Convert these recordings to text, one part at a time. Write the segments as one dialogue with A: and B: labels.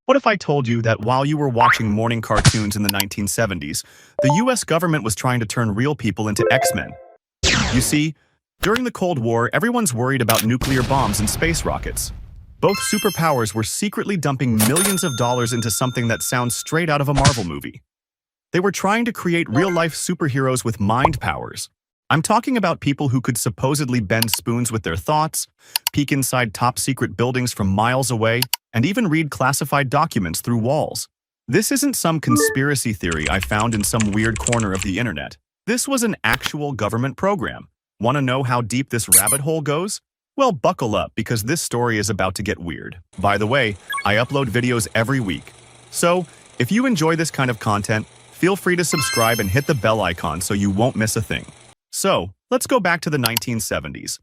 A: What if I told you that while you were watching morning cartoons in the 1970s, the US government was trying to turn real people into X-Men? You see, during the Cold War, everyone's worried about nuclear bombs and space rockets. Both superpowers were secretly dumping millions of dollars into something that sounds straight out of a Marvel movie. They were trying to create real-life superheroes with mind powers. I'm talking about people who could supposedly bend spoons with their thoughts, peek inside top-secret buildings from miles away, and even read classified documents through walls. This isn't some conspiracy theory I found in some weird corner of the internet. This was an actual government program. Want to know how deep this rabbit hole goes? Well, buckle up because this story is about to get weird. By the way, I upload videos every week. So, if you enjoy this kind of content, feel free to subscribe and hit the bell icon so you won't miss a thing. So, let's go back to the 1970s.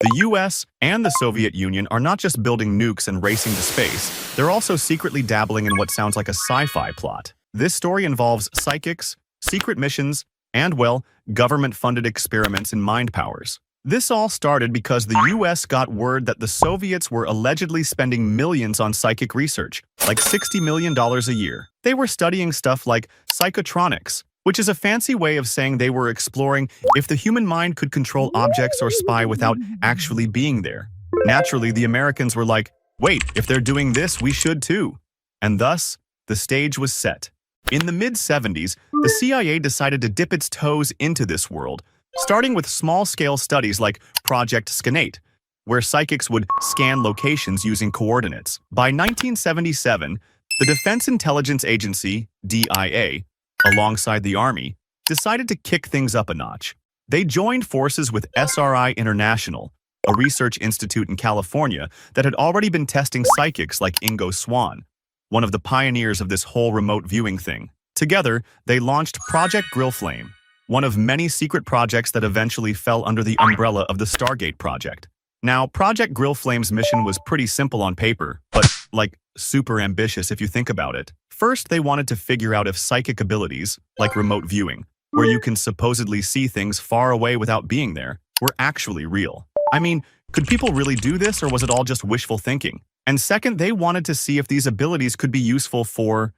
A: The US and the Soviet Union are not just building nukes and racing to space, they're also secretly dabbling in what sounds like a sci-fi plot. This story involves psychics, secret missions, and, well, government-funded experiments in mind powers. This all started because the US got word that the Soviets were allegedly spending millions on psychic research, like $60 million a year. They were studying stuff like psychotronics, which is a fancy way of saying they were exploring if the human mind could control objects or spy without actually being there. Naturally, the Americans were like, wait, if they're doing this, we should too. And thus, the stage was set. In the mid-70s, the CIA decided to dip its toes into this world, starting with small-scale studies like Project Scanate, where psychics would scan locations using coordinates. By 1977, the Defense Intelligence Agency, DIA, alongside the Army, decided to kick things up a notch. They joined forces with SRI International, a research institute in California that had already been testing psychics like Ingo Swann, one of the pioneers of this whole remote viewing thing. Together, they launched Project Grillflame, one of many secret projects that eventually fell under the umbrella of the Stargate project. Now, Project Grillflame's mission was pretty simple on paper, but, like, super ambitious if you think about it. First, they wanted to figure out if psychic abilities, like remote viewing, where you can supposedly see things far away without being there, were actually real. I mean, could people really do this, or was it all just wishful thinking? And second, they wanted to see if these abilities could be useful for,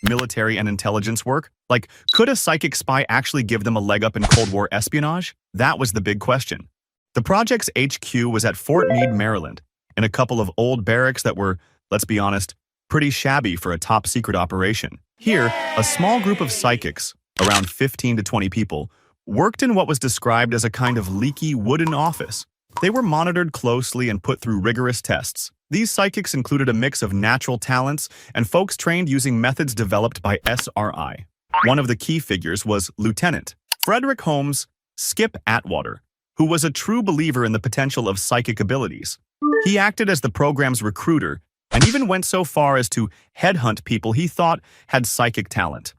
A: military and intelligence work. Like, could a psychic spy actually give them a leg up in Cold War espionage? That was the big question. The project's HQ was at Fort Meade, Maryland, in a couple of old barracks that were, let's be honest, pretty shabby for a top-secret operation. Here, a small group of psychics, around 15 to 20 people, worked in what was described as a kind of leaky wooden office. They were monitored closely and put through rigorous tests. These psychics included a mix of natural talents and folks trained using methods developed by SRI. One of the key figures was Lieutenant Frederick Holmes Skip Atwater, who was a true believer in the potential of psychic abilities. He acted as the program's recruiter and even went so far as to headhunt people he thought had psychic talent.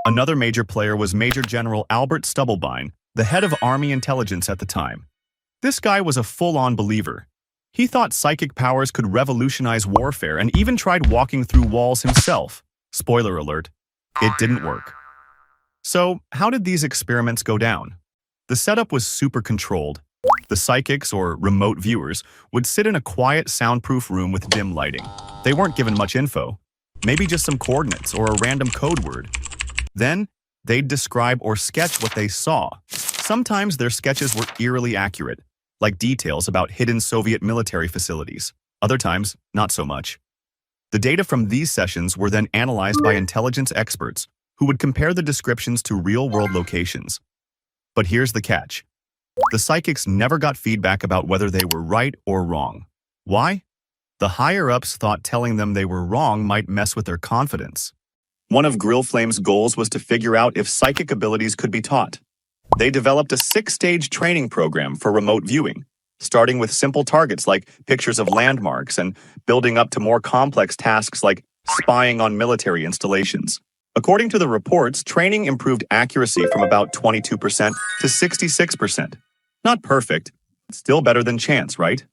A: Another major player was Major General Albert Stubblebine, the head of Army intelligence at the time. This guy was a full-on believer. He thought psychic powers could revolutionize warfare and even tried walking through walls himself. Spoiler alert, it didn't work. So, how did these experiments go down? The setup was super controlled. The psychics, or remote viewers, would sit in a quiet, soundproof room with dim lighting. They weren't given much info, maybe just some coordinates or a random code word. Then, they'd describe or sketch what they saw. Sometimes their sketches were eerily accurate, like details about hidden Soviet military facilities. Other times, not so much. The data from these sessions were then analyzed by intelligence experts who would compare the descriptions to real-world locations. But here's the catch. The psychics never got feedback about whether they were right or wrong. Why? The higher-ups thought telling them they were wrong might mess with their confidence. One of Grillflame's goals was to figure out if psychic abilities could be taught. They developed a 6-stage training program for remote viewing, starting with simple targets like pictures of landmarks and building up to more complex tasks like spying on military installations. According to the reports, training improved accuracy from about 22% to 66%. Not perfect, still better than chance, right?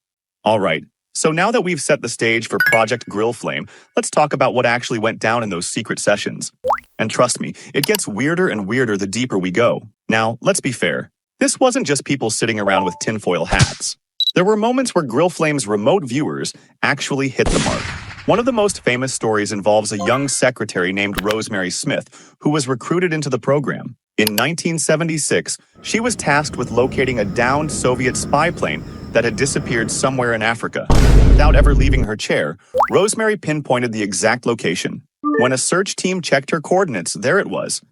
A: All right, so now that we've set the stage for Project Grillflame, let's talk about what actually went down in those secret sessions. And trust me, it gets weirder and weirder the deeper we go. Now, let's be fair. This wasn't just people sitting around with tinfoil hats. There were moments where Grillflame's remote viewers actually hit the mark. One of the most famous stories involves a young secretary named Rosemary Smith, who was recruited into the program. In 1976, she was tasked with locating a downed Soviet spy plane that had disappeared somewhere in Africa. Without ever leaving her chair, Rosemary pinpointed the exact location. When a search team checked her coordinates, there it was.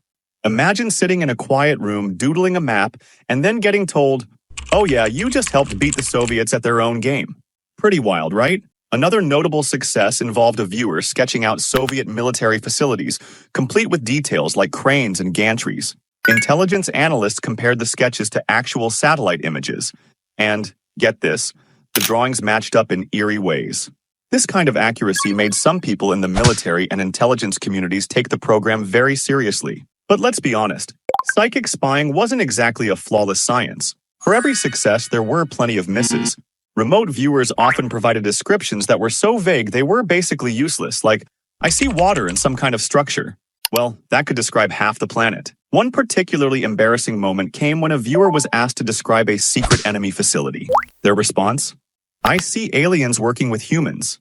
A: Imagine sitting in a quiet room, doodling a map, and then getting told, "Oh yeah, you just helped beat the Soviets at their own game." Pretty wild, right? Another notable success involved a viewer sketching out Soviet military facilities, complete with details like cranes and gantries. Intelligence analysts compared the sketches to actual satellite images. And, get this, the drawings matched up in eerie ways. This kind of accuracy made some people in the military and intelligence communities take the program very seriously. But let's be honest, psychic spying wasn't exactly a flawless science. For every success, there were plenty of misses. Remote viewers often provided descriptions that were so vague they were basically useless, like, "I see water in some kind of structure." Well, that could describe half the planet. One particularly embarrassing moment came when a viewer was asked to describe a secret enemy facility. Their response? "I see aliens working with humans."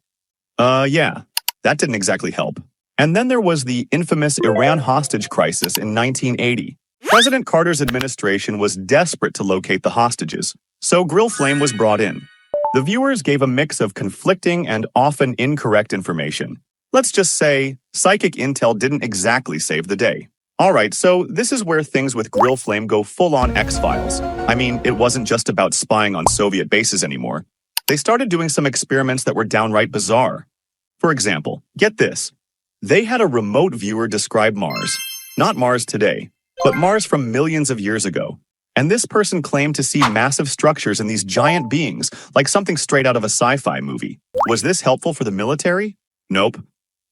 A: Yeah, that didn't exactly help. And then there was the infamous Iran hostage crisis in 1980. President Carter's administration was desperate to locate the hostages, so Grillflame was brought in. The viewers gave a mix of conflicting and often incorrect information. Let's just say, psychic intel didn't exactly save the day. Alright, so this is where things with Grillflame go full-on X-Files. I mean, it wasn't just about spying on Soviet bases anymore. They started doing some experiments that were downright bizarre. For example, get this. They had a remote viewer describe Mars. Not Mars today, but Mars from millions of years ago. And this person claimed to see massive structures in these giant beings, like something straight out of a sci-fi movie. Was this helpful for the military? Nope.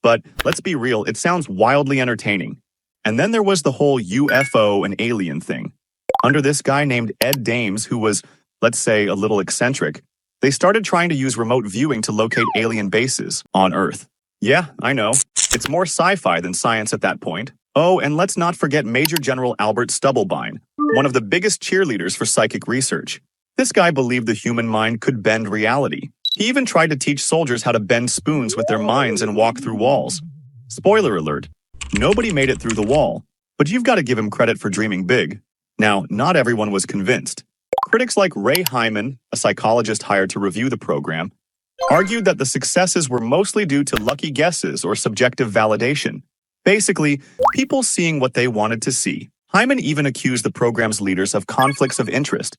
A: But let's be real, it sounds wildly entertaining. And then there was the whole UFO and alien thing. Under this guy named Ed Dames, who was, let's say, a little eccentric, they started trying to use remote viewing to locate alien bases on Earth. Yeah, I know. It's more sci-fi than science at that point. Oh, and let's not forget Major General Albert Stubblebine, one of the biggest cheerleaders for psychic research. This guy believed the human mind could bend reality. He even tried to teach soldiers how to bend spoons with their minds and walk through walls. Spoiler alert, nobody made it through the wall, but you've got to give him credit for dreaming big. Now, not everyone was convinced. Critics like Ray Hyman, a psychologist hired to review the program, argued that the successes were mostly due to lucky guesses or subjective validation. Basically, people seeing what they wanted to see. Hyman even accused the program's leaders of conflicts of interest,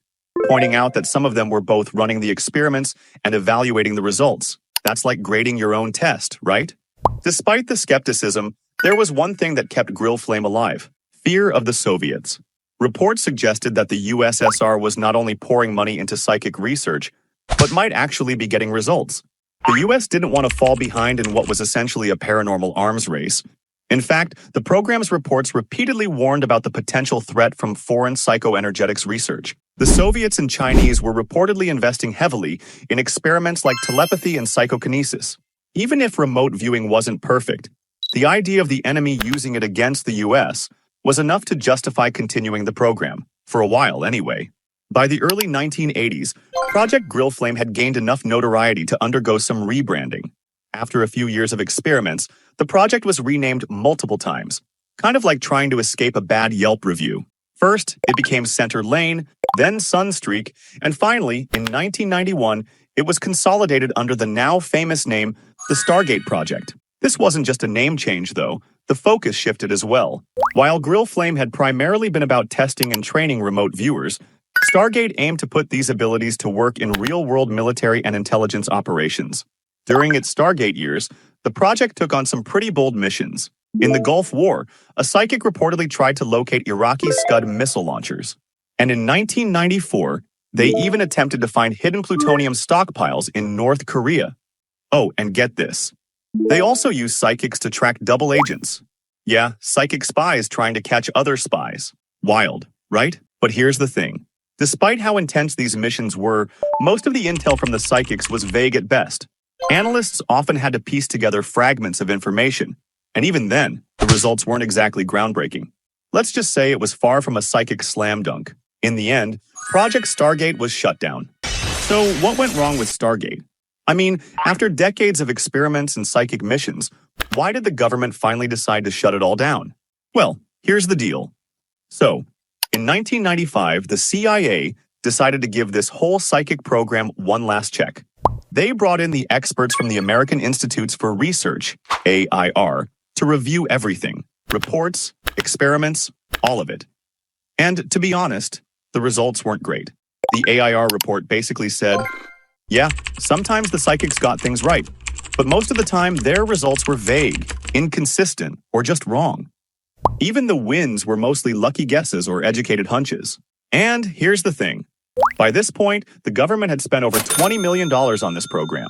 A: pointing out that some of them were both running the experiments and evaluating the results. That's like grading your own test, right? Despite the skepticism, there was one thing that kept Grillflame alive: fear of the Soviets. Reports suggested that the USSR was not only pouring money into psychic research, but might actually be getting results. The US didn't want to fall behind in what was essentially a paranormal arms race. In fact, the program's reports repeatedly warned about the potential threat from foreign psychoenergetics research. The Soviets and Chinese were reportedly investing heavily in experiments like telepathy and psychokinesis. Even if remote viewing wasn't perfect, the idea of the enemy using it against the US was enough to justify continuing the program, for a while anyway. By the early 1980s, Project Grillflame had gained enough notoriety to undergo some rebranding. After a few years of experiments, the project was renamed multiple times, kind of like trying to escape a bad Yelp review. First, it became Center Lane, then Sunstreak, and finally, in 1991, it was consolidated under the now famous name, the Stargate Project. This wasn't just a name change, though. The focus shifted as well. While Grillflame had primarily been about testing and training remote viewers, Stargate aimed to put these abilities to work in real-world military and intelligence operations. During its Stargate years, the project took on some pretty bold missions. In the Gulf War, a psychic reportedly tried to locate Iraqi Scud missile launchers. And in 1994, they even attempted to find hidden plutonium stockpiles in North Korea. Oh, and get this. They also used psychics to track double agents. Yeah, psychic spies trying to catch other spies. Wild, right? But here's the thing. Despite how intense these missions were, most of the intel from the psychics was vague at best. Analysts often had to piece together fragments of information, and even then, the results weren't exactly groundbreaking. Let's just say it was far from a psychic slam dunk. In the end, Project Stargate was shut down. So what went wrong with Stargate? I mean, after decades of experiments and psychic missions, why did the government finally decide to shut it all down? Well, here's the deal. So, in 1995, the CIA decided to give this whole psychic program one last check. They brought in the experts from the American Institutes for Research, AIR, to review everything. Reports, experiments, all of it. And to be honest, the results weren't great. The AIR report basically said, yeah, sometimes the psychics got things right, but most of the time their results were vague, inconsistent, or just wrong. Even the wins were mostly lucky guesses or educated hunches. And here's the thing. By this point, the government had spent over $20 million on this program.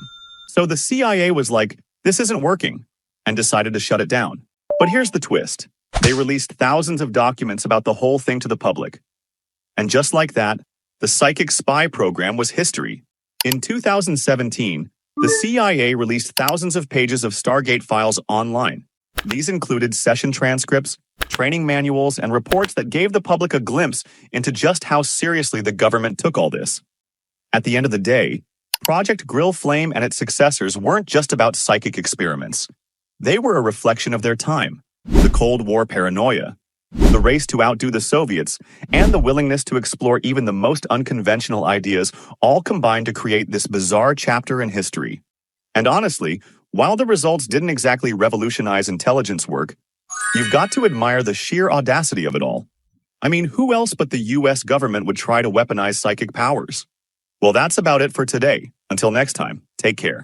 A: So the CIA was like, this isn't working, and decided to shut it down. But here's the twist. They released thousands of documents about the whole thing to the public. And just like that, the psychic spy program was history. In 2017, the CIA released thousands of pages of Stargate files online. These included session transcripts, training manuals, and reports that gave the public a glimpse into just how seriously the government took all this. At the end of the day, Project Grill Flame and its successors weren't just about psychic experiments. They were a reflection of their time, the Cold War paranoia, the race to outdo the Soviets, and the willingness to explore even the most unconventional ideas all combined to create this bizarre chapter in history. And honestly, while the results didn't exactly revolutionize intelligence work, you've got to admire the sheer audacity of it all. I mean, who else but the US government would try to weaponize psychic powers? Well, that's about it for today. Until next time, take care.